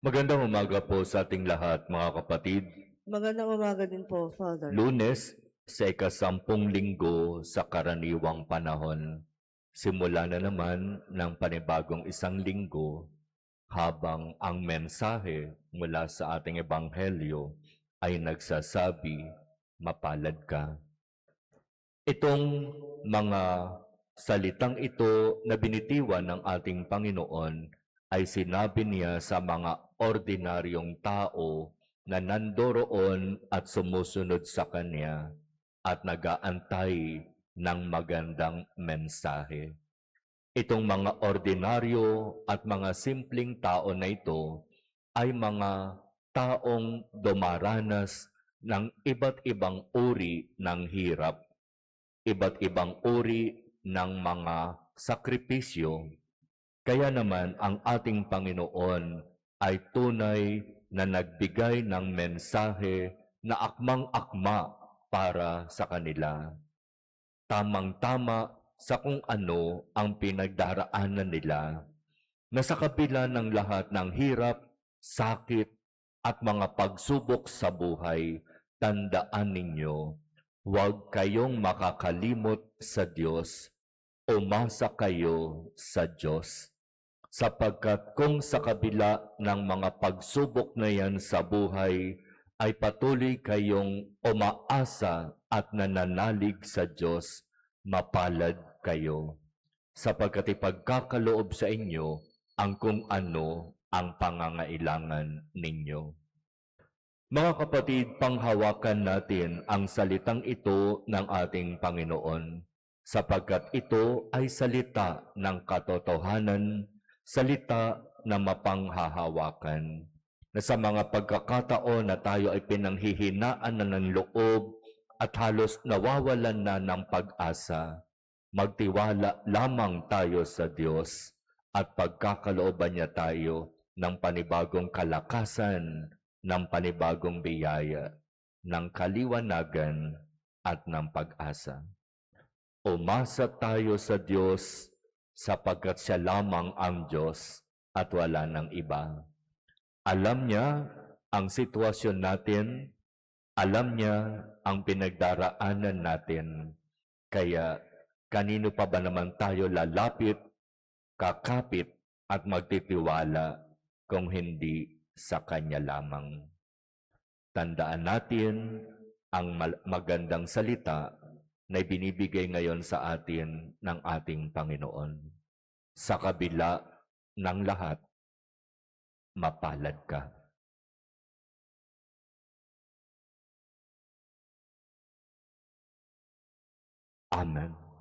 Magandang umaga po sa ating lahat, mga kapatid. Magandang umaga din po, Father. Lunes sa ika-10 linggo sa karaniwang panahon. Simula na naman ng panibagong isang linggo habang ang mensahe mula sa ating ebanghelyo ay nagsasabi, mapalad ka. Itong mga salitang ito na binitiwan ng ating Panginoon ay sinabi niya sa mga ordinaryong tao na nandoroon at sumusunod sa Kanya at nag-aantay ng magandang mensahe. Itong mga ordinaryo at mga simpleng tao na ito ay mga taong dumaranas ng iba't ibang uri ng hirap, iba't ibang uri ng mga sakripisyo. Kaya naman ang ating Panginoon ay tunay na nagbigay ng mensahe na akmang-akma para sa kanila. Tamang-tama sa kung ano ang pinagdaraanan nila, na sa kabila ng lahat ng hirap, sakit at mga pagsubok sa buhay, tandaan ninyo, huwag kayong makakalimot sa Diyos. Umasa kayo sa Diyos. Sapagkat kung sa kabila ng mga pagsubok na yan sa buhay, ay patuloy kayong umaasa at nananalig sa Diyos, mapalad kayo. Sapagkat ipagkakaloob sa inyo ang kung ano ang pangangailangan ninyo. Mga kapatid, panghawakan natin ang salitang ito ng ating Panginoon, sapagkat ito ay salita ng katotohanan, salita na mapanghahawakan, na sa mga pagkakataon na tayo ay pinanghihinaan na ng loob at halos nawawalan na ng pag-asa, magtiwala lamang tayo sa Diyos at pagkakalooban niya tayo ng panibagong kalakasan, ng panibagong biyaya, ng kaliwanagan at ng pag-asa. Umasa tayo sa Diyos sapagkat siya lamang ang Diyos at wala ng iba. Alam niya ang sitwasyon natin, alam niya ang pinagdaraanan natin, kaya kanino pa ba naman tayo lalapit, kakapit at magtitiwala kung hindi sa Kanya lamang. Tandaan natin ang magandang salita na binibigay ngayon sa atin ng ating Panginoon. Sa kabila ng lahat, mapalad ka. Amen.